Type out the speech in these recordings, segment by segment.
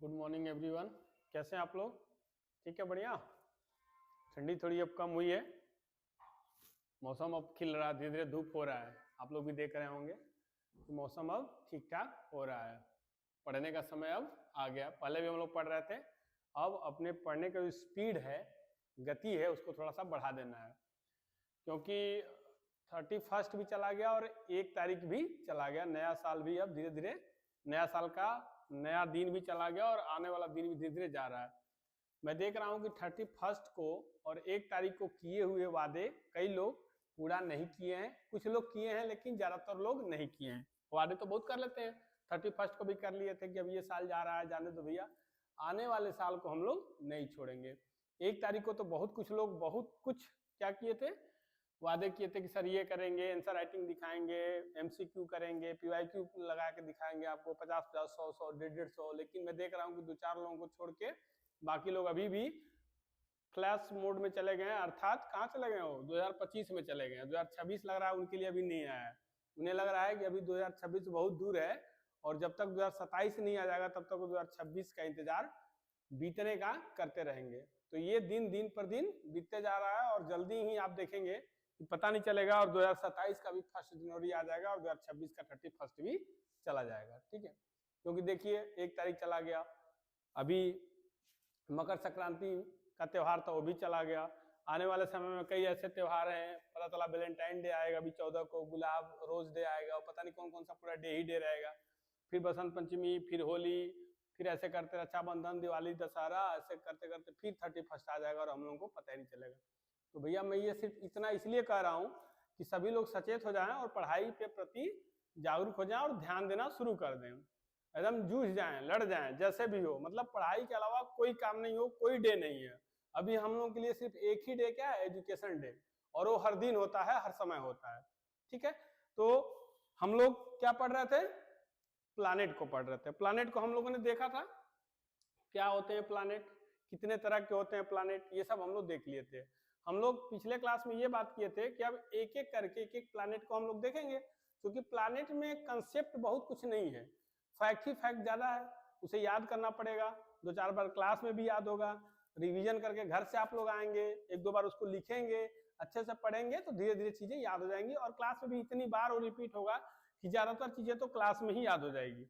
Good morning everyone. कैसे हैं आप लोग? ठीक है, बढ़िया। ठंडी थोड़ी अब कम हुई है, मौसम अब खिल रहा है, धीरे धीरे धूप हो रहा है। आप लोग भी देख रहे होंगे कि मौसम अब ठीक ठाक हो रहा है। पढ़ने का समय अब आ गया। पहले भी हम लोग पढ़ रहे थे, अब अपने पढ़ने का जो स्पीड है, गति है, उसको थोड़ा सा बढ़ा देना है, क्योंकि 31 भी चला गया और 1 तारीख भी चला गया। नया साल भी अब धीरे धीरे, नया साल का नया दिन भी चला गया और आने वाला दिन भी धीरे धीरे जा रहा है। मैं देख रहा हूँ कि 31 को और 1 तारीख को किए हुए वादे कई लोग पूरा नहीं किए हैं। कुछ लोग किए हैं लेकिन ज्यादातर लोग नहीं किए हैं। वादे तो बहुत कर लेते हैं, 31 को भी कर लिए थे कि अब ये साल जा रहा है, जाने दो भैया, आने वाले साल को हम लोग नहीं छोड़ेंगे। 1 तारीख को तो बहुत कुछ लोग बहुत कुछ क्या किए थे, वादे किए थे कि सर ये करेंगे, आंसर राइटिंग दिखाएंगे, एमसीक्यू करेंगे, पीवाईक्यू लगा के दिखाएंगे आपको, 50-50, 100-100, 150-150। लेकिन मैं देख रहा हूँ कि 2-4 लोगों को छोड़ के बाकी लोग अभी भी क्लास मोड में चले गए हैं। अर्थात कहाँ चले गए हो, 2025 में चले गए हैं। 2026 लग रहा है उनके लिए अभी नहीं आया है। उन्हें लग रहा है कि अभी 2026 बहुत दूर है और जब तक 2027 नहीं आ जाएगा तब तक 2026 का इंतजार बीतने का करते रहेंगे। तो ये दिन दिन पर दिन बीतते जा रहा है और जल्दी ही आप देखेंगे कि पता नहीं चलेगा और 2027 का भी 1 जनवरी आ जाएगा और 2026 का 31 भी चला जाएगा। ठीक है, क्योंकि देखिए 1 तारीख चला गया, अभी मकर संक्रांति का त्यौहार था वो भी चला गया। आने वाले समय में कई ऐसे त्यौहार हैं, पता चला वैलेंटाइन डे आएगा अभी 14 को, गुलाब रोज डे आएगा और पता नहीं कौन कौन सा पूरा डे ही डे रहेगा। फिर बसंत पंचमी, फिर होली, फिर ऐसे करते रक्षाबंधन, दिवाली, दशहरा, ऐसे करते करते फिर 31 आ जाएगा और हम लोगों को पता ही नहीं चलेगा। तो भैया मैं ये सिर्फ इतना इसलिए कह रहा हूँ कि सभी लोग सचेत हो जाएं और पढ़ाई के प्रति जागरूक हो जाएं और ध्यान देना शुरू कर दें, एकदम जूझ जाएं, लड़ जाएं, जैसे भी हो। मतलब पढ़ाई के अलावा कोई काम नहीं हो, कोई डे नहीं है। अभी हम लोगों के लिए सिर्फ एक ही डे क्या है, एजुकेशन डे, और वो हर दिन होता है, हर समय होता है। ठीक है, तो हम लोग क्या पढ़ रहे थे, प्लानेट को पढ़ रहे थे। प्लानेट को हम लोगों ने देखा था, क्या होते हैं प्लानेट, कितने तरह के होते हैं प्लानेट, ये सब हम लोग देख लिए थे। हम लोग पिछले क्लास में ये बात किए थे कि अब एक एक करके एक एक प्लानेट को हम लोग देखेंगे, क्योंकि प्लानेट में कंसेप्ट बहुत कुछ नहीं है, फैक्ट ही फैक्ट ज्यादा है, उसे याद करना पड़ेगा। 2-4 बार क्लास में भी याद होगा, रिवीजन करके घर से आप लोग आएंगे, 1-2 बार उसको लिखेंगे, अच्छे से पढ़ेंगे तो धीरे धीरे चीजें याद हो जाएंगी और क्लास में भी इतनी बार वो रिपीट होगा कि ज्यादातर चीजें तो क्लास में ही याद हो जाएगी।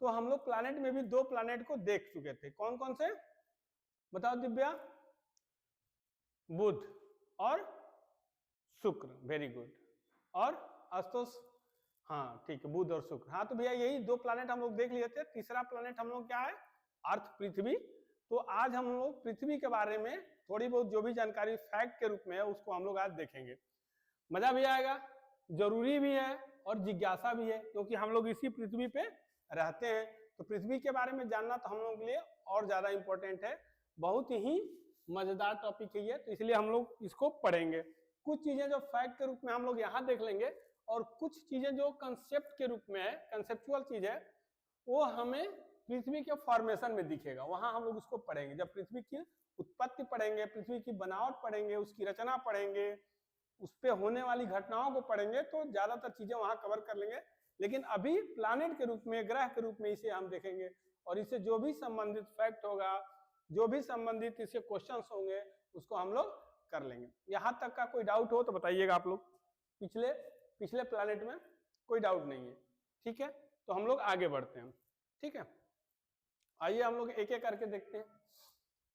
तो हम लोग प्लानेट में भी 2 प्लानेट को देख चुके थे। कौन कौन से बताओ दिव्या? बुध और शुक्र, वेरी गुड। और आशुतोष? हाँ ठीक है, बुध और शुक्र। हाँ तो भैया यही 2 प्लानेट हम लोग देख लिए थे। तीसरा प्लानेट हम लोग क्या है, अर्थ, पृथ्वी। तो आज हम लोग पृथ्वी के बारे में थोड़ी बहुत जो भी जानकारी फैक्ट के रूप में है उसको हम लोग आज देखेंगे। मजा भी आएगा, जरूरी भी है और जिज्ञासा भी है, क्योंकि हम लोग इसी पृथ्वी पे रहते हैं। तो पृथ्वी के बारे में जानना तो हम लोगों के लिए और ज्यादा इंपॉर्टेंट है। बहुत ही मजेदार टॉपिक है ये, तो इसलिए हम लोग इसको पढ़ेंगे। कुछ चीजें जो फैक्ट के रूप में हम लोग यहाँ देख लेंगे और कुछ चीजें जो कंसेप्ट के रूप में है, कंसेप्चुअल चीज है, वो हमें पृथ्वी के फॉर्मेशन में दिखेगा, वहां हम लोग उसको पढ़ेंगे। जब पृथ्वी की उत्पत्ति पढ़ेंगे, पृथ्वी की बनावट पढ़ेंगे, उसकी रचना पढ़ेंगे, उस पर होने वाली घटनाओं को पढ़ेंगे, तो ज्यादातर चीजें वहां कवर कर लेंगे। लेकिन अभी प्लानेट के रूप में, ग्रह के रूप में इसे हम देखेंगे और इससे जो भी संबंधित फैक्ट होगा, जो भी संबंधित इससे क्वेश्चंस होंगे, उसको हम लोग कर लेंगे। यहां तक का कोई डाउट हो तो बताइएगा आप लोग। पिछले प्लानेट में कोई डाउट नहीं है? ठीक है, तो हम लोग आगे बढ़ते हैं। ठीक है, आइए हम लोग एक एक करके देखते हैं।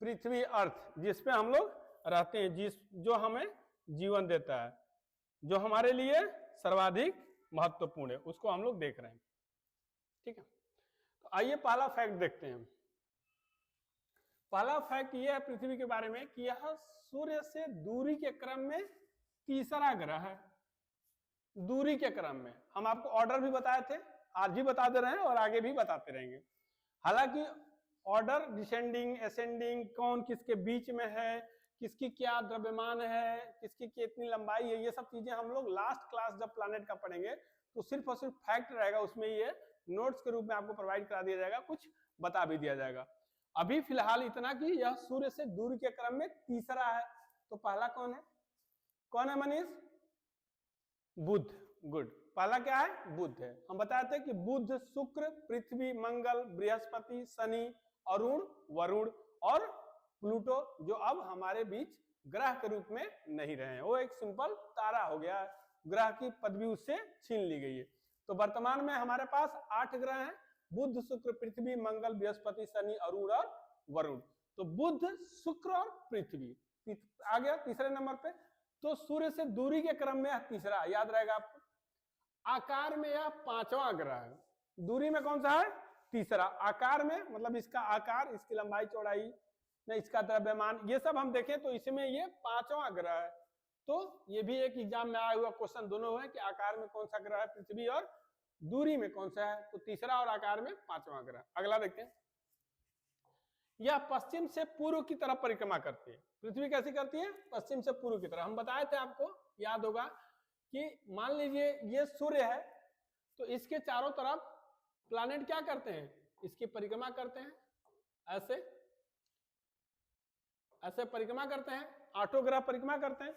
पृथ्वी, अर्थ, जिसपे हम लोग रहते हैं, जो हमें जीवन देता है, जो हमारे लिए सर्वाधिक महत्वपूर्ण है, उसको हम लोग देख रहे हैं। ठीक है, तो आइए पहला फैक्ट देखते हैं। पहला फैक्ट यह है पृथ्वी के बारे में कि यह सूर्य से दूरी के क्रम में तीसरा ग्रह है। दूरी के क्रम में हम आपको ऑर्डर भी बताए थे, आज भी बता दे रहे हैं और आगे भी बताते रहेंगे। हालांकि ऑर्डर डिसेंडिंग, असेंडिंग, कौन किसके बीच में है, किसकी क्या द्रव्यमान है, किसकी कितनी लंबाई है, ये सब चीजें हम लोग लास्ट क्लास जब प्लानेट का पढ़ेंगे तो सिर्फ और सिर्फ फैक्ट रहेगा, उसमें ये नोट्स के रूप में आपको प्रोवाइड करा दिया जाएगा, कुछ बता भी दिया जाएगा। अभी फिलहाल इतना कि यह सूर्य से दूरी के क्रम में तीसरा है। तो पहला कौन है? कौन है मनीष? बुध। गुड, पहला क्या है? बुध है। हम बताए थे कि बुध, शुक्र, पृथ्वी, मंगल, बृहस्पति, शनि अरुण, वरुण और प्लूटो, जो अब हमारे बीच ग्रह के रूप में नहीं रहे हैं, वो एक सिंपल तारा हो गया, ग्रह की पदवी उससे छीन ली गई है। तो वर्तमान में हमारे पास 8 ग्रह हैं, बुध, शुक्र, पृथ्वी, मंगल, बृहस्पति, शनि, अरुण और वरुण। तो बुध, शुक्र और पृथ्वी आ गया तीसरे नंबर पे। तो सूर्य से दूरी के क्रम में तीसरा, याद रहेगा आपको। आकार में यह 5वां ग्रह है, दूरी में कौन सा है? तीसरा। आकार में मतलब इसका आकार, इसकी लंबाई चौड़ाई, इसका द्रव्यमान, ये सब हम देखें तो इसमें ये 5वां ग्रह है। तो ये भी एक एग्जाम में आया हुआ क्वेश्चन दोनों है कि आकार में कौन सा ग्रह है पृथ्वी और दूरी में कौन सा है, तो तीसरा और आकार में 5वां ग्रह। अगला देखते हैं, यह पश्चिम से पूर्व की तरफ परिक्रमा करती है। पृथ्वी कैसी करती है? पश्चिम से पूर्व की तरफ। हम बताए थे आपको, याद होगा कि मान लीजिए ये सूर्य है, तो इसके चारों तरफ प्लैनेट क्या करते हैं? इसकी परिक्रमा करते हैं, ऐसे ऐसे परिक्रमा करते हैं, 8 ग्रह परिक्रमा करते हैं।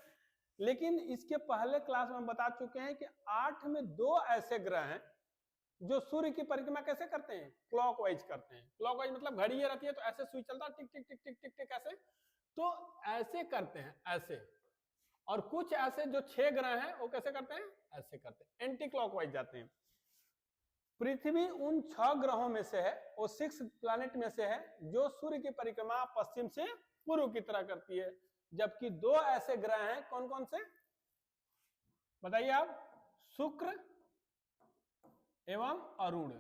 लेकिन इसके पहले क्लास में हम बता चुके हैं कि 8 में 2 ऐसे ग्रह हैं जो सूर्य की परिक्रमा कैसे करते हैं? क्लॉकवाइज करते हैं। क्लॉकवाइज मतलब घड़ी ये रहती है तो ऐसे सुई चलता है, टिक टिक टिक टिक टिक टिक ऐसे, तो ऐसे करते हैं, ऐसे। और कुछ ऐसे जो 6 ग्रह हैं वो कैसे करते हैं? ऐसे करते हैं, एंटी क्लॉकवाइज जाते हैं। पृथ्वी उन 6 ग्रहों में से है, वो 6 प्लैनेट में से है जो सूर्य की परिक्रमा पश्चिम से पूर्व की तरह करती है। जबकि 2 ऐसे ग्रह हैं, कौन कौन से बताइए आप? शुक्र एवं अरुण,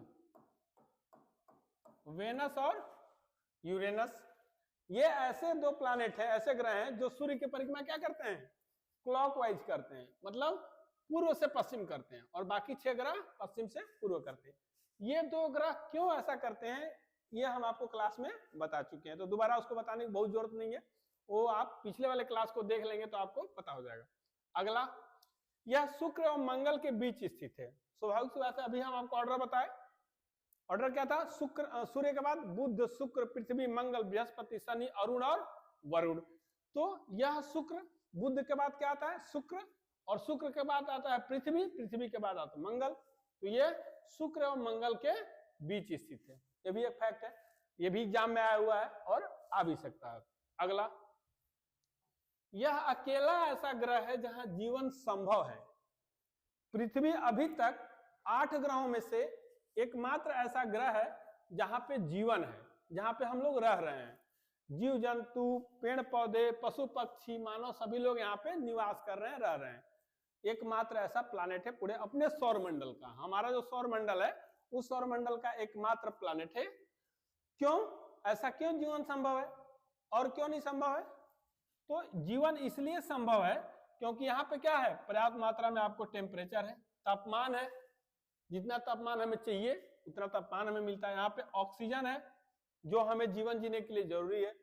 वेनस और यूरेनस। ये ऐसे 2 प्लैनेट है, ऐसे ग्रह हैं जो सूर्य की परिक्रमा क्या करते हैं? क्लॉकवाइज करते हैं, मतलब पूर्व से पश्चिम करते हैं, और बाकी 6 ग्रह पश्चिम से पूर्व करते हैं। ये 2 ग्रह क्यों ऐसा करते हैं ये हम आपको क्लास में बता चुके हैं, तो दोबारा उसको बताने की बहुत जरूरत नहीं है, वो आप पिछले वाले क्लास को देख लेंगे तो आपको पता हो जाएगा। अगला, यह शुक्र और मंगल के बीच स्थित है। स्वाभाविक सी बात है, अभी हम आपको ऑर्डर बताए। ऑर्डर क्या था? शुक्र, सूर्य के बाद बुध, शुक्र, पृथ्वी, मंगल, बृहस्पति, शनि, अरुण और वरुण। तो यह शुक्र, बुध के बाद क्या आता है? शुक्र, और शुक्र के बाद आता है पृथ्वी, पृथ्वी के बाद आता है मंगल। तो ये शुक्र और मंगल के बीच स्थित है, ये भी एक फैक्ट है, ये भी एग्जाम में आया हुआ है और आ भी सकता है। अगला, यह अकेला ऐसा ग्रह है जहां जीवन संभव है। पृथ्वी अभी तक 8 ग्रहों में से एकमात्र ऐसा ग्रह है जहां पे जीवन है, जहां पे हम लोग रह रहे हैं। जीव जंतु, पेड़ पौधे, पशु पक्षी, मानव सभी लोग यहाँ पे निवास कर रहे हैं, रह रहे हैं। एकमात्र ऐसा प्लैनेट है पूरे अपने सौर मंडल का, हमारा जो सौर मंडल है उस सौर मंडल का एकमात्र प्लैनेट है। क्यों ऐसा, क्यों जीवन संभव है और क्यों नहीं संभव है? तो जीवन इसलिए संभव है क्योंकि यहाँ पे क्या है? पर्याप्त मात्रा में आपको टेम्परेचर है, तापमान है, जितना तापमान हमें चाहिए उतना तापमान हमें मिलता है। यहाँ पे ऑक्सीजन है जो हमें जीवन जीने के लिए जरूरी है।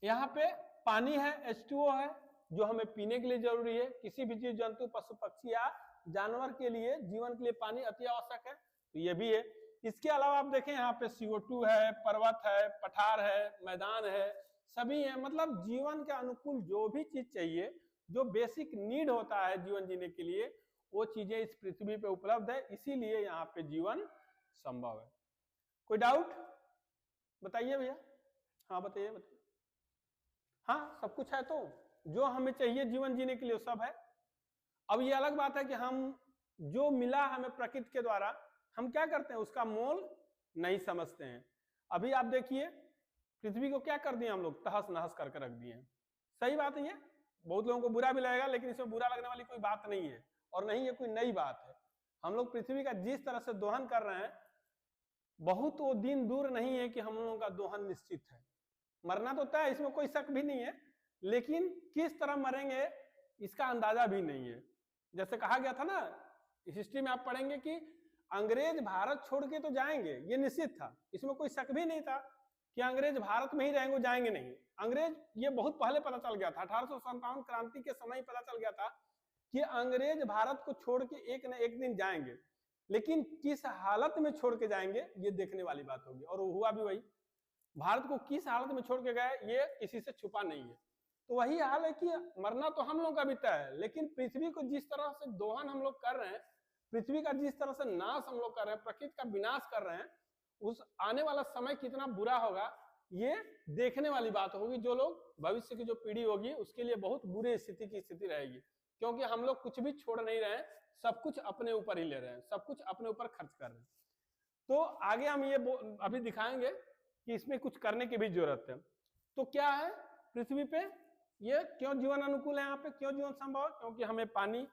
यहाँ पे पानी है, H2O है जो हमें पीने के लिए जरूरी है। किसी भी जीव जंतु, पशु पक्षी या जानवर के लिए जीवन के लिए पानी अति आवश्यक है, तो ये भी है। इसके अलावा आप देखें यहाँ पे CO2 है, पर्वत है, पठार है, मैदान है, सभी है। मतलब जीवन के अनुकूल जो भी चीज चाहिए, जो बेसिक नीड होता है जीवन जीने के लिए, वो चीजें इस पृथ्वी पे उपलब्ध है, इसीलिए यहाँ पे जीवन संभव है। कोई डाउट बताइए भैया? हाँ बताइए, बताइए। हाँ सब कुछ है, तो जो हमें चाहिए जीवन जीने के लिए सब है। अब ये अलग बात है कि हम जो मिला हमें प्रकृति के द्वारा, हम क्या करते हैं? उसका मोल नहीं समझते हैं। अभी आप देखिए पृथ्वी को क्या कर दिए हम लोग? तहस नहस करके रख दिए। सही बात है, ये बहुत लोगों को बुरा भी लगेगा, लेकिन इसमें बुरा लगने वाली कोई बात नहीं है और नहीं ये कोई नई बात है। हम लोग पृथ्वी का जिस तरह से दोहन कर रहे हैं, बहुत वो दिन दूर नहीं है कि हम लोगों का दोहन निश्चित है। मरना तो तय है, इसमें कोई शक भी नहीं है, लेकिन किस तरह मरेंगे इसका अंदाजा भी नहीं है। जैसे कहा गया था ना, हिस्ट्री में आप पढ़ेंगे कि अंग्रेज भारत छोड़ के तो जाएंगे, ये निश्चित था, इसमें कोई शक भी नहीं था कि अंग्रेज भारत में ही रहेंगे, जाएंगे नहीं। अंग्रेज, ये बहुत पहले पता चल गया था, 1857 क्रांति के समय पता चल गया था कि अंग्रेज भारत को छोड़ के एक न एक दिन जाएंगे, लेकिन किस हालत में छोड़ के जाएंगे ये देखने वाली बात होगी। और वो हुआ भी वही। भारत को किस हालत में छोड़ के गए ये किसी से छुपा नहीं है। तो वही हाल है कि मरना तो हम लोग का भी तय है, लेकिन पृथ्वी को जिस तरह से दोहन हम लोग कर रहे हैं, पृथ्वी का जिस तरह से नाश हम लोग कर रहे हैं, प्रकृति का विनाश कर रहे हैं, उस आने वाला समय कितना बुरा होगा ये देखने वाली बात होगी। जो लोग भविष्य की जो पीढ़ी होगी उसके लिए बहुत बुरी स्थिति की स्थिति रहेगी, क्योंकि हम लोग कुछ भी छोड़ नहीं रहे हैं, सब कुछ अपने ऊपर ही ले रहे हैं, सब कुछ अपने ऊपर खर्च कर रहे हैं। तो आगे हम ये अभी दिखाएंगे कि इसमें कुछ करने की भी जरूरत है। तो क्या है पृथ्वी पे ये क्यों जीवन अनुकूल है, यहाँ पे क्यों जीवन संभव है? क्योंकि हमें पानी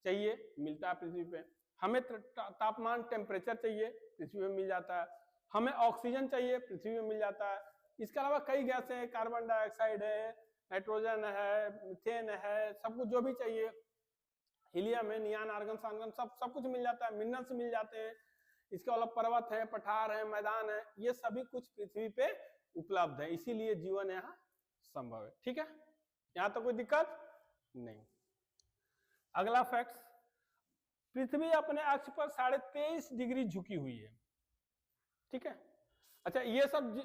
चाहिए, मिलता है पृथ्वी पे। हमें तापमान टेम्परेचर चाहिए, पृथ्वी में मिल जाता है। हमें ऑक्सीजन चाहिए, पृथ्वी में मिल जाता है। इसके अलावा कई गैसें हैं, कार्बन डाइऑक्साइड है, नाइट्रोजन है, मीथेन है, सब कुछ जो भी चाहिए, हीलियम है, नियान, आर्गन, सार्गन, सब कुछ मिल जाता है। मिनरल्स मिल जाते हैं। इसके अलावा पर्वत है, पठार है, मैदान है, ये सभी कुछ पृथ्वी पे उपलब्ध है, इसीलिए जीवन यहाँ संभव है। ठीक है, यहाँ तो कोई दिक्कत नहीं। अगला फैक्ट, पृथ्वी अपने अक्ष पर 23.5 डिग्री झुकी हुई है। ठीक है, अच्छा ये सब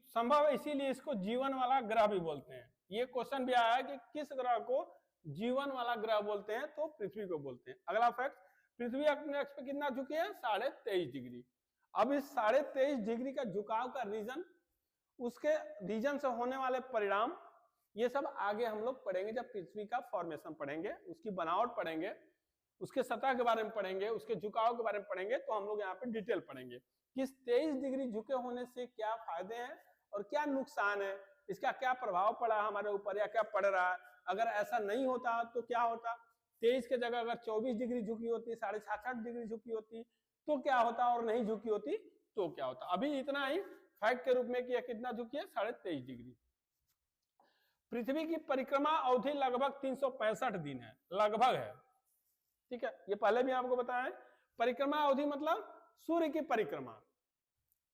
संभव है, इसीलिए इसको जीवन वाला ग्रह भी बोलते हैं। ये क्वेश्चन भी आया है कि किस ग्रह को जीवन वाला ग्रह बोलते हैं, तो पृथ्वी को बोलते हैं। अगला फैक्ट, पृथ्वी अपने अक्ष पर कितना झुकी है? 23.5 डिग्री। अब इस 23.5 डिग्री का झुकाव का रीजन, उसके रीजन से होने वाले परिणाम, ये सब आगे हम लोग पढ़ेंगे जब पृथ्वी का फॉर्मेशन पढ़ेंगे, उसकी बनावट पढ़ेंगे, उसके सतह के बारे में पढ़ेंगे, उसके झुकाव के बारे में पढ़ेंगे। तो हम लोग यहाँ पे डिटेल पढ़ेंगे किस 23 डिग्री झुके होने से क्या फायदे हैं और क्या नुकसान है, इसका क्या प्रभाव पड़ा हमारे ऊपर या क्या पड़ रहा है। अगर ऐसा नहीं होता तो क्या होता, 23 के जगह अगर 24 डिग्री झुकी होती, 66.5 डिग्री झुकी होती तो क्या होता, और नहीं झुकी होती तो क्या होता। अभी इतना ही फैक्ट के रूप में कि कितना झुकी है? 23.5 डिग्री। पृथ्वी की परिक्रमा अवधि लगभग 365 दिन है, लगभग है। ठीक है, ये पहले भी आपको बताया है। परिक्रमा अवधि मतलब सूर्य की परिक्रमा।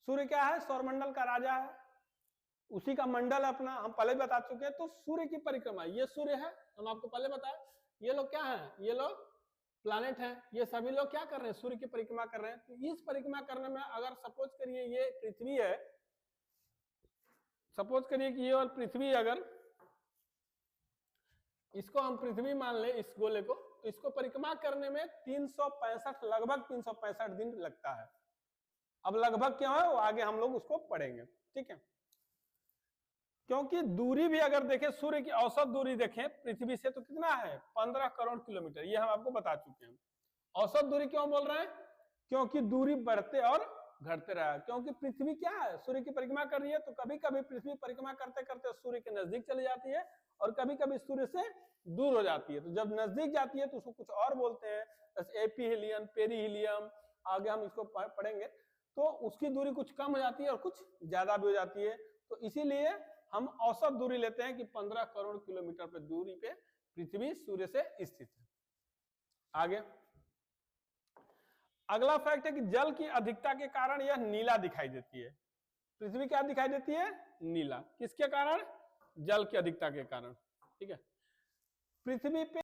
सूर्य क्या है? सौरमंडल का राजा है, उसी का मंडल अपना, हम पहले बता चुके हैं। तो सूर्य की परिक्रमा, ये सूर्य है, हम आपको पहले बताया। ये लोग क्या है? ये लोग प्लैनेट है। ये सभी लोग क्या कर रहे हैं? सूर्य की परिक्रमा कर रहे हैं। तो इस परिक्रमा करने में अगर सपोज करिए ये पृथ्वी है, सपोज करिए कि ये और पृथ्वी, अगर इसको हम पृथ्वी मान ले, इस गोले को, तो इसको परिक्रमा करने में 365, लगभग 365 दिन लगता है। अब लगभग क्या है वो आगे हम लोग उसको पढ़ेंगे। ठीक है, क्योंकि दूरी भी अगर देखें, सूर्य की औसत दूरी देखें पृथ्वी से तो कितना है? 15 करोड़ किलोमीटर। ये हम आपको बता चुके हैं। औसत दूरी क्यों बोल रहे हैं? क्योंकि दूरी बढ़ते और घटते रहा है। क्योंकि पृथ्वी क्या है? सूर्य की परिक्रमा कर रही है, तो कभी कभी पृथ्वी परिक्रमा करते करते सूर्य के नजदीक चली जाती है और कभी कभी सूर्य से दूर हो जाती है। तो जब नजदीक जाती है तो उसको कुछ और बोलते हैं, जैसे एपीहीलियम, पेरीहीलियम, आगे हम इसको पढ़ेंगे। तो उसकी दूरी कुछ कम हो जाती है और कुछ ज्यादा भी हो जाती है। तो इसीलिए हम औसत दूरी लेते हैं कि 15 करोड़ किलोमीटर पे दूरी पे पृथ्वी सूर्य से स्थित है। आगे अगला फैक्ट है कि जल की अधिकता के कारण यह नीला दिखाई देती है। पृथ्वी क्या दिखाई देती है? नीला। किसके कारण? जल की अधिकता के कारण। ठीक है, पृथ्वी पे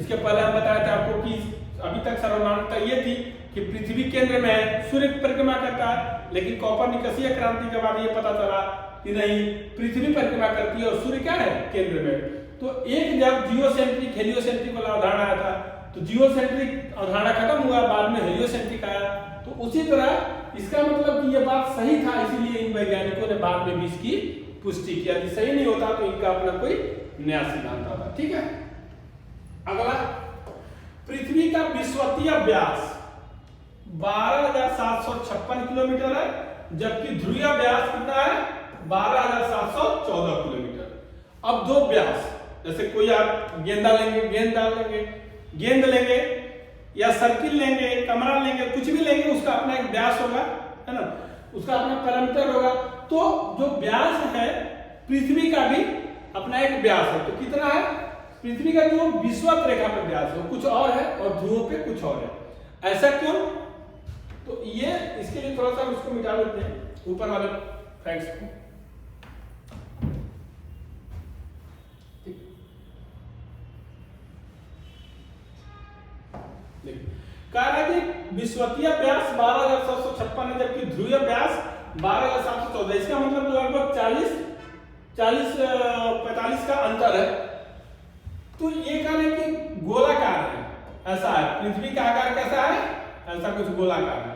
इसके पहले हम बताया था आपको कि अभी तक सर्वमान्यता ये थी कि पृथ्वी केंद्र में है, सूर्य परिक्रमा करता है, लेकिन कोपरनिकसीय क्रांति के बाद ये पता चला कि नहीं, पृथ्वी परिक्रमा करती है और सूर्य क्या है, केंद्र में। तो एक जब जियोसेंट्रिक हेलियोसेंट्रिक वाला अवधारणा आया था, तो जियोसेंट्रिक अवधारणा खत्म हुआ, बाद में हेलियोसेंट्रिक आया। तो उसी तरह इसका मतलब कि ये बात सही था, इसीलिए इन वैज्ञानिकों ने बाद में भी इसकी पुष्टि किया। यदि सही नहीं होता तो इनका अपना कोई नया सिद्धांत आता। ठीक है, अगला, पृथ्वी का विषुवतीय व्यास 12,756 किलोमीटर है, जबकि ध्रुवीय व्यास कितना है, 12,714 किलोमीटर। अब दो व्यास, जैसे कोई आप गेंद लेंगे या सर्किल लेंगे, कमरा लेंगे, कुछ भी लेंगे, उसका अपना एक व्यास होगा, है ना, उसका अपना पैरामीटर होगा। तो जो व्यास है पृथ्वी का भी अपना एक व्यास है। तो कितना है, पृथ्वी का जो विषुवत रेखा पर व्यास है वो कुछ और है और ध्रुवों पे कुछ और है। ऐसा क्यों? तो ये इसके लिए थोड़ा सा उसको मिटा लेते हैं, ऊपर वाले फैक्ट्स को। कह रहा है कि विषुवतीय व्यास 12,756 है, जबकि ध्रुवीय व्यास 12,714। इसका मतलब लगभग 40-45 का अंतर है। तो ये कह रहे हैं कि गोलाकार है, ऐसा है, पृथ्वी का आकार कैसा है, ऐसा कुछ गोलाकार है।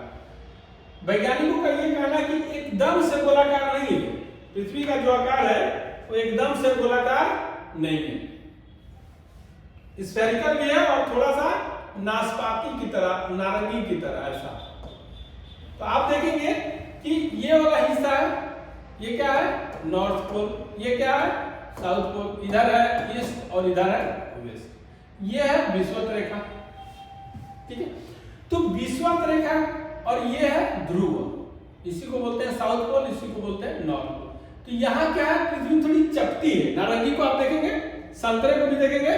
वैज्ञानिकों का ये कहना है कि एकदम से गोलाकार नहीं है, पृथ्वी का जो आकार है वो एकदम से गोलाकार नहीं है, स्फेरिकल भी है और थोड़ा सा नाशपाती की तरह, नारंगी की तरह, ऐसा। तो आप देखेंगे कि ये वाला हिस्सा है, ये क्या है, नॉर्थ पोल, ये क्या है, साउथ पोल, इधर है ईस्ट और इधर है वेस्ट। ये है विषुवत रेखा। ठीक है, तो विषुवत रेखा और ये है ध्रुव, इसी को बोलते हैं साउथ पोल, इसी को बोलते हैं नॉर्थ पोल। तो यहाँ क्या है, पृथ्वी थोड़ी चपटी है, नारंगी को आप देखेंगे, संतरे को भी देखेंगे,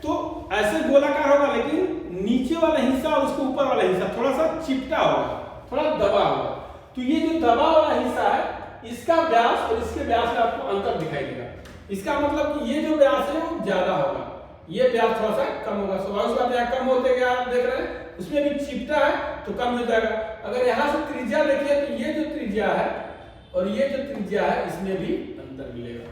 तो ऐसे गोलाकार होगा, लेकिन नीचे वाला हिस्सा और उसके ऊपर वाला हिस्सा थोड़ा सा चिपटा होगा, थोड़ा दबा होगा। तो ये जो दबा वाला हिस्सा है, इसका व्यास और इसके व्यास में आपको अंतर दिखाई देगा। इसका मतलब कि ये जो व्यास है वो ज्यादा होगा, ये व्यास थोड़ा सा कम होगा। स्वाभाविक बात है, कम होते गया, आप देख रहे हैं उसमें भी चिपटा है तो कम हो जाएगा। अगर यहाँ से त्रिज्या देखिए तो ये जो त्रिज्या है और ये जो त्रिज्या है, इसमें भी अंतर मिलेगा।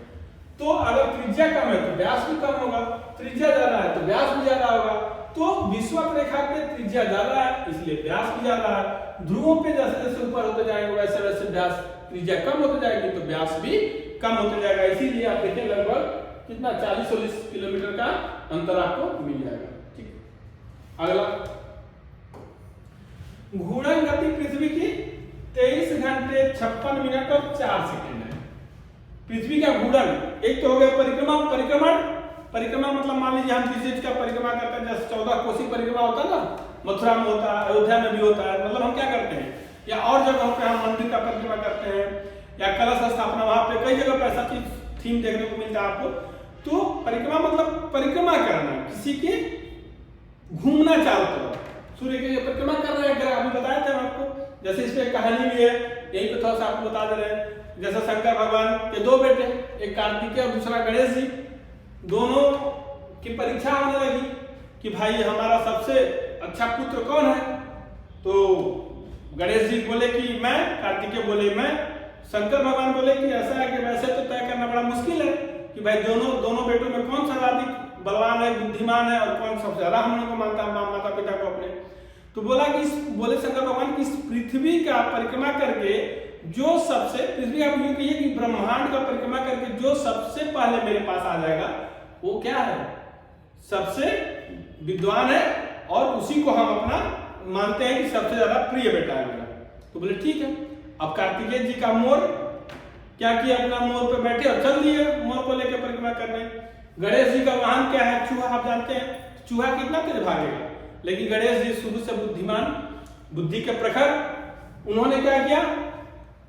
तो अगर त्रिज्या कम है तो व्यास भी कम होगा, त्रिज्या ज्यादा है तो व्यास भी ज्यादा होगा। तो विषुवत रेखा पे त्रिज्या ज्यादा है, इसलिए व्यास भी ज्यादा है। ध्रुवों पे जैसे जैसे ऊपर होते जाएंगे वैसे वैसे व्यास, त्रिज्या कम होते जाएगी तो व्यास भी कम होते जाएगा। इसीलिए आप देखें लगभग कितना 40-40 किलोमीटर का अंतर आपको मिल जाएगा। ठीक, अगला, घूर्णन गति पृथ्वी की 23 घंटे 56 मिनट और 4 सेकंड है। पृथ्वी का घूर्णन, एक तो हो गया परिक्रमा मतलब मान लीजिए हम किसी चीज का परिक्रमा करते हैं, जैसे 14 कोसी परिक्रमा होता है ना, मथुरा में होता है, अयोध्या में भी होता है। मतलब हम क्या करते हैं, या और जगहों पे हम मंदिर का परिक्रमा करते हैं, या कलश स्थापना, वहां पे कई जगह पे ऐसा चीज थीम देखने को मिलता है आपको। तो परिक्रमा मतलब परिक्रमा करना, किसी के घूमना चारों तरफ, सूर्य की परिक्रमा कर रहे हैं। अभी बताया था आपको, जैसे इसमें एक कहानी भी है, यही पे थोड़ा सा आपको बता दे रहे हैं। जैसे शंकर भगवान के दो बेटे, एक कार्तिकेय और दूसरा गणेश जी, दोनों की परीक्षा होने लगी कि भाई हमारा सबसे अच्छा पुत्र कौन है। तो गणेश जी बोले कि मैं, कार्तिकेय बोले मैं, शंकर भगवान बोले कि ऐसा है कि वैसे तो तय करना बड़ा मुश्किल है कि भाई दोनों बेटों में कौन सा अधिक बलवान है, बुद्धिमान है, और कौन सबसे ज्यादा हम लोग को मानता है माता पिता को अपने। तो बोले शंकर भगवान की इस पृथ्वी का परिक्रमा करके जो सबसे, पृथ्वी का यूं कहिए कि ब्रह्मांड का परिक्रमा करके जो सबसे पहले मेरे पास आ जाएगा वो क्या है, सबसे विद्वान है, और उसी को हम अपना मानते हैं कि सबसे ज्यादा प्रिय बेटा है मेरा। तो बोले ठीक है। अब कार्तिकेय जी का मोर क्या किया, अपना मोर पे बैठे और चल दिए मोर को लेकर परिक्रमा करने। गणेश जी का वाहन क्या है, चूहा, आप जानते हैं चूहा कितना तेज भागेगा, लेकिन गणेश जी शुरू से बुद्धिमान, बुद्धि के प्रखर, उन्होंने क्या किया,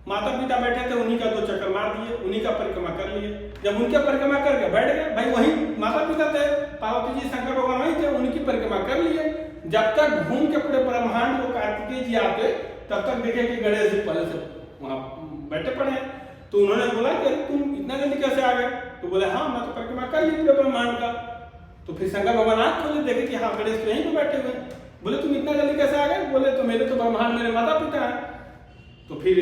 माता पिता बैठे थे उन्हीं का 2 चक्कर मार दिए, उन्हीं का परिक्रमा कर लिए। जब उनके परिक्रमा करके बैठ गए, भाई वही माता पिता थे, पार्वती जी शंकर भगवान वही थे, उनकी परिक्रमा कर लिए। जब तक घूम के पूरे ब्रह्मांड को कार्तिकेय जी आते, तब तक देखे कि गणेश जी पहले से वहां बैठे पड़े हैं। तो उन्होंने बोला कि तुम इतना जल्दी कैसे आ गए? तो बोले हाँ मैं तो परिक्रमा कर ली पूरे ब्रह्मांड का। तो फिर शंकर भगवान आंख खोले, देखे कि हाँ गणेश तो यहीं पे बैठे हुए। बोले तुम इतना जल्दी कैसे आ गए? बोले तो मेरे तो ब्रह्मांड मेरे माता पिता हैं। तो फिर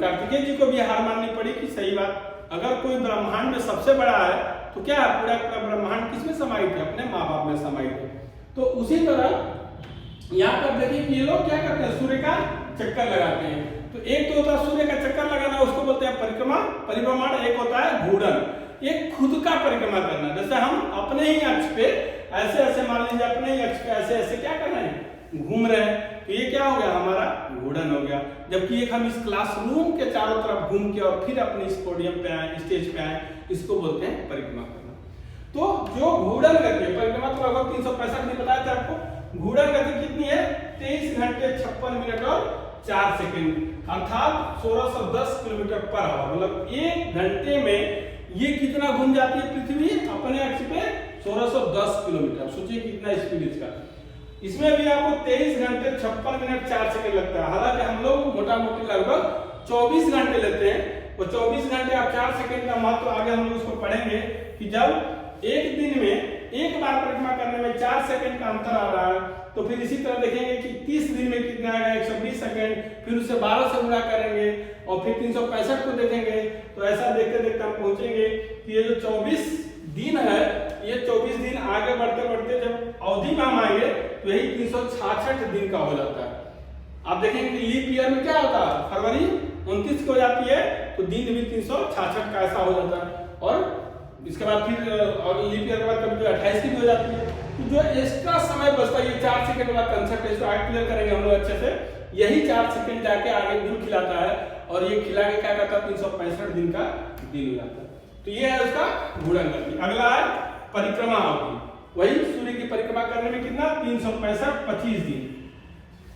कार्तिकेय जी को भी हार माननी पड़ी कि सही बात, अगर कोई ब्रह्मांड में सबसे बड़ा है तो क्या पूरा ब्रह्मांड किसमें समाहित है? अपने माँ बाप में समाहित है। तो उसी तरह यहाँ पर देखिए कि ये लोग क्या करते हैं, सूर्य का चक्कर लगाते हैं। तो एक तो होता है सूर्य का चक्कर लगाना, उसको बोलते हैं परिक्रमा परिभ्रमण। एक होता है घूर्णन, एक खुद का परिक्रमा करना। जैसे हम अपने ही अक्ष पे ऐसे ऐसे, मान लीजिए अपने ही अक्ष पे ऐसे ऐसे क्या कर रहे हैं, घूम रहे हैं, तो ये क्या हो गया, हमारा घूर्णन हो गया। जबकि एक हम इस क्लासरूम के चारों तरफ घूम के और फिर अपने इस पोडियम पे आए, स्टेज पे आए, इसको बोलते हैं परिक्रमा करना। तो जो घूर्णन गति है, परिक्रमा तो लगभग 365 दिन बताया था आपको। घूर्णन गति कितनी है? 23 घंटे 56 मिनट और 4 सेकंड, अर्थात 1610 किलोमीटर पर आवर। मतलब 1 घंटे में ये कितना घूम जाती है पृथ्वी अपने अक्ष पे? 1610 किलोमीटर। सोचिए कितना स्पीड इसका। इसमें भी आपको 23 घंटे 56 मिनट 4 सेकंड लगता है। हालांकि हम लोग मोटा मोटी लगभग 24 घंटे लेते हैं। वो 24 घंटे और 4 सेकंड का महत्व आगे हम लोग उसको पढ़ेंगे कि जब एक दिन में एक बार परिक्रमा करने में 4 सेकंड का अंतर आ रहा है, तो फिर इसी तरह देखेंगे कि 30 दिन में कितना आएगा, 120 सेकंड, फिर उसे 12 से गुणा करेंगे और फिर 365 को देखेंगे। तो ऐसा देखते देखते हम पहुंचेंगे कि ये जो 24 दिन है, ये 24 दिन आगे बढ़ते बढ़ते जब अवधि में हम आएंगे तो यही 366 दिन का हो जाता है। आप देखेंगे कि लीप ईयर में क्या होता है, फरवरी 29 को हो जाती है, तो दिन भी 366 का ऐसा हो जाता है। और इसके बाद फिर लीप ईयर के बाद कभी 28 की भी हो जाती है। तो जो एक्स्ट्रा समय बचता है, ये 4 सेकंड वाला कंसेप्ट है, इसको आगे क्लियर करेंगे हम लोग अच्छे से। यही 4 सेकंड जाके आगे गुड़ खिलाता है और ये खिला के क्या करता है, 365 दिन का दिन हो जाता है। तो ये है उसका घूर्णन गति। अगला है परिक्रमा अवधि। वही सूर्य की परिक्रमा करने में कितना, 365 25 दिन,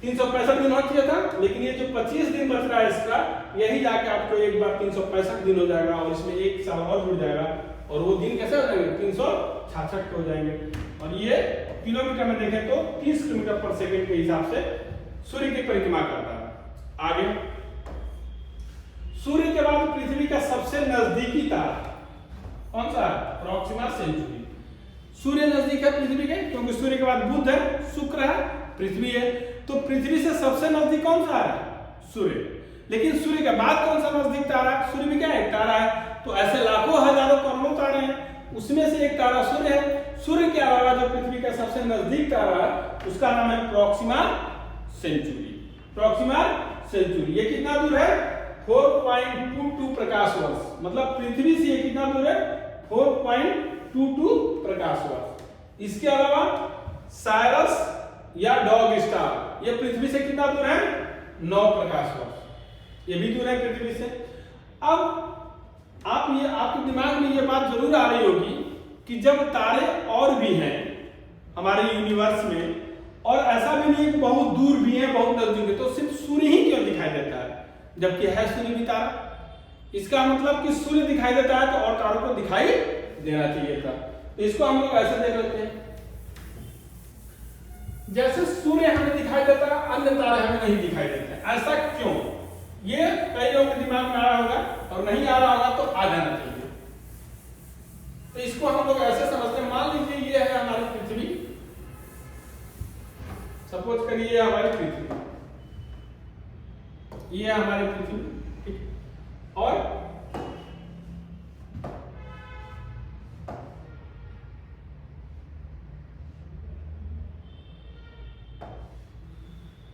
365 दिन हो चाहिए था, लेकिन ये जो 25 दिन बच रहा है इसका, यही जाके आपको एक बार 365 दिन हो जाएगा और इसमें 1 साल और जुड़ जाएगा और वो दिन कैसे हो जाएंगे, 366 हो जाएंगे। और ये किलोमीटर में देखें तो 30 किलोमीटर पर सेकंड के हिसाब से सूर्य की परिक्रमा करता है। आगे सूर्य के बाद पृथ्वी का सबसे नजदीकी तारा कौन सा है? Proxima Centauri. सूर्य नजदीक है पृथ्वी के, क्योंकि सूर्य के बाद बुध है, शुक्र है, पृथ्वी है। तो पृथ्वी से सबसे नजदीक कौन सा है? सूर्य। लेकिन सूर्य के बाद कौन सा नजदीक तारा है? सूर्य भी क्या है? तारा है। तो ऐसे लाखों हजारों करोड़ों तारे हैं, उसमें से एक तारा सूर्य है। सूर्य के अलावा जो पृथ्वी का सबसे नजदीक तारा है उसका नाम है प्रॉक्सिमा सेंचुरी। Proxima Centauri. ये कितना दूर है? 4.22 प्रकाश वर्ष। मतलब पृथ्वी से ये कितना दूर है? 4.22 प्रकाश वर्ष। इसके अलावा साइरस या डॉग स्टार, ये पृथ्वी से कितना दूर है? 9 प्रकाश वर्ष। ये भी दूर है पृथ्वी से। अब आपके दिमाग में ये बात जरूर आ रही होगी कि जब तारे और भी हैं हमारे यूनिवर्स में, और ऐसा भी नहीं कि बहुत दूर भी है, बहुत नजदीक है, तो सिर्फ सूर्य ही क्यों दिखाई देता है, जबकि है सूर्य भी तारा? इसका मतलब कि सूर्य दिखाई देता है तो और तारों को दिखाई देना चाहिए था। तो इसको हम लोग ऐसे देख लेते हैं, जैसे सूर्य हमें दिखाई देता है, अन्य तारे हमें नहीं दिखाई देते हैं। ऐसा क्यों? ये कई लोगों के दिमाग में आ रहा होगा, और नहीं आ रहा होगा तो आ जाना चाहिए। तो इसको हम लोग ऐसे समझते हैं, मान लीजिए ये है हमारी पृथ्वी, सपोज करिए ये हमारी पृथ्वी, ये है हमारी पृथ्वी, ठीक। और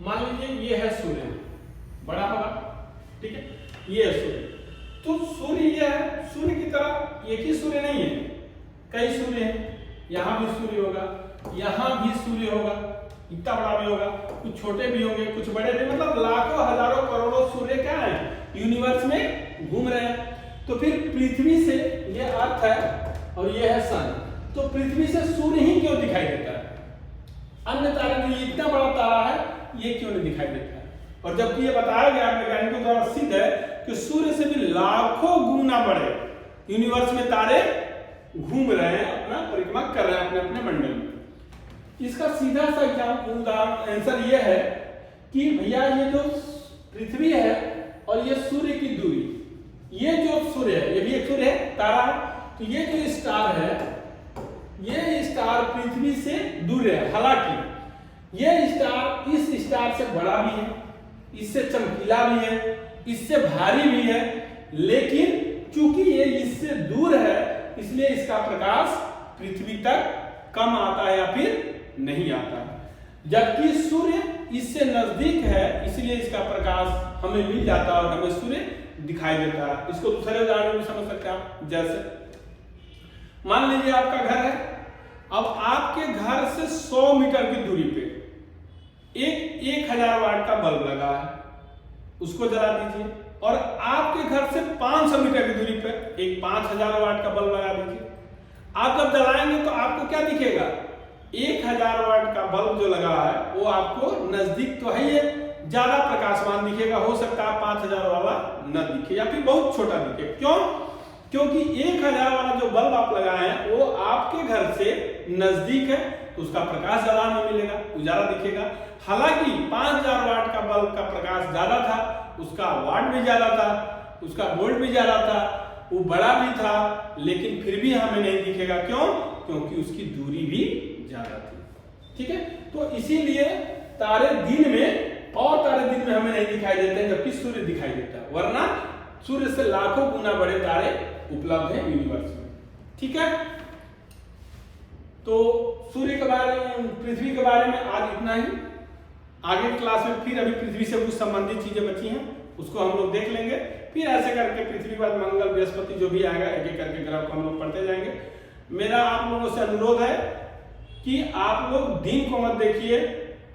मान लीजिए ये है सूर्य, बड़ा होगा, ठीक है, ये है सूर्य। तो सूर्य ये है, सूर्य की तरह एक ही सूर्य नहीं है, कई सूर्य हैं। यहां भी सूर्य होगा, यहां भी सूर्य होगा, इतना बड़ा भी होगा, कुछ छोटे भी होंगे, कुछ बड़े भी, मतलब लाखों हजारों करोड़ों सूर्य क्या है यूनिवर्स में घूम रहे हैं। तो फिर पृथ्वी से ये अर्थ है और ये है सन, तो पृथ्वी से सूर्य ही क्यों दिखाई देता है? अन्य तारे जो इतना बड़ा तारा है ये क्यों नहीं दिखाई देता है? और जबकि ये बताया गया वैज्ञानिकों द्वारा सिद्ध है कि सूर्य से भी लाखों गुना बड़े यूनिवर्स में तारे घूम रहे हैं, अपना परिक्रमा कर रहे हैं अपने अपने मंडल में। इसका सीधा सा आंसर ये है कि भैया ये जो पृथ्वी है और ये सूर्य की दूरी, ये जो सूर्य है, ये भी एक सूर्य है, तारा है, तो ये जो स्टार है, ये स्टार स्टार पृथ्वी से दूर है। हालांकि ये स्टार इस स्टार से बड़ा भी है, इससे चमकीला भी है, इससे भारी भी है, लेकिन चूंकि ये इससे दूर है इसलिए इसका प्रकाश पृथ्वी तक कम आता है या फिर नहीं आता है। जबकि सूर्य इससे नजदीक है इसलिए इसका प्रकाश हमें मिल जाता है और हमें सूर्य दिखाई देता है। इसको दूसरे उदाहरण में समझ सकते हैं आप। जैसे मान लीजिए आपका घर है, अब आपके घर से 100 मीटर की दूरी पे एक 1000 वाट का बल्ब लगा है, उसको जला दीजिए। और आपके घर से 500 मीटर की दूरी पे एक 5000 वाट का बल्ब लगा दीजिए। आप जब जलाएंगे तो आपको क्या दिखेगा? 1000 वाट का बल्ब जो लगा है वो आपको नजदीक तो है, ये ज्यादा प्रकाशमान दिखेगा। हो सकता है 5000 वाला न दिखे या फिर बहुत छोटा दिखे। क्यों? क्योंकि 1000 वाला जो बल्ब आप लगाए हैं वो आपके घर से नजदीक है, तो उसका प्रकाश ज्यादा नहीं मिलेगा, उजाला दिखेगा। हालांकि 5000 वाट का बल्ब का प्रकाश ज्यादा था, उसका वाट भी ज्यादा था, उसका वोल्ट भी ज्यादा था, वो बड़ा भी था, लेकिन फिर भी हमें नहीं दिखेगा। क्यों? क्योंकि उसकी दूरी भी ज्यादा थी। ठीक है, तो इसीलिए तारे दिन में और तारे दिन में हमें नहीं दिखाई देते हैं, जबकि सूर्य दिखाई देता है। वरना सूर्य से लाखों गुना बड़े तारे उपलब्ध हैं यूनिवर्स में। ठीक है, तो सूर्य के बारे में, पृथ्वी के बारे में आज इतना ही। आगे क्लास में फिर अभी पृथ्वी से कुछ संबंधित चीजें बची हैं, उसको हम लोग देख लेंगे। फिर ऐसे करके पृथ्वी के बाद मंगल, बृहस्पति जो भी आएगा एक एक करके ग्रह को हम लोग पढ़ते जाएंगे। मेरा आप लोगों से अनुरोध है कि आप लोग दिन को मत देखिए,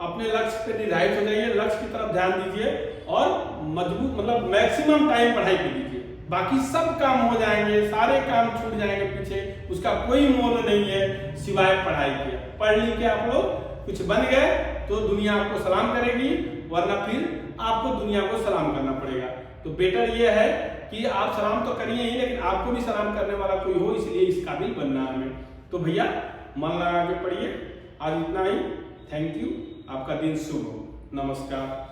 अपने लक्ष्य पे निर्धारित हो जाइए, लक्ष्य की तरफ ध्यान दीजिए और मजबूत मतलब मैक्सिमम टाइम पढ़ाई पे दीजिए। बाकी सब काम हो जाएंगे, सारे काम छूट जाएंगे पीछे, उसका कोई मोल नहीं है सिवाय पढ़ाई के। पढ़ लिख के आप लोग कुछ बन गए तो दुनिया आपको सलाम करेगी, वरना फिर आपको दुनिया को सलाम करना पड़ेगा। तो बेटर ये है कि आप सलाम तो करिए ही, लेकिन आपको भी सलाम करने वाला कोई हो, इसलिए इस काबिल बनना है हमें। तो भैया मन लगा के पढ़िए। आज इतना ही। Thank you. आपका दिन शुभ हो। नमस्कार।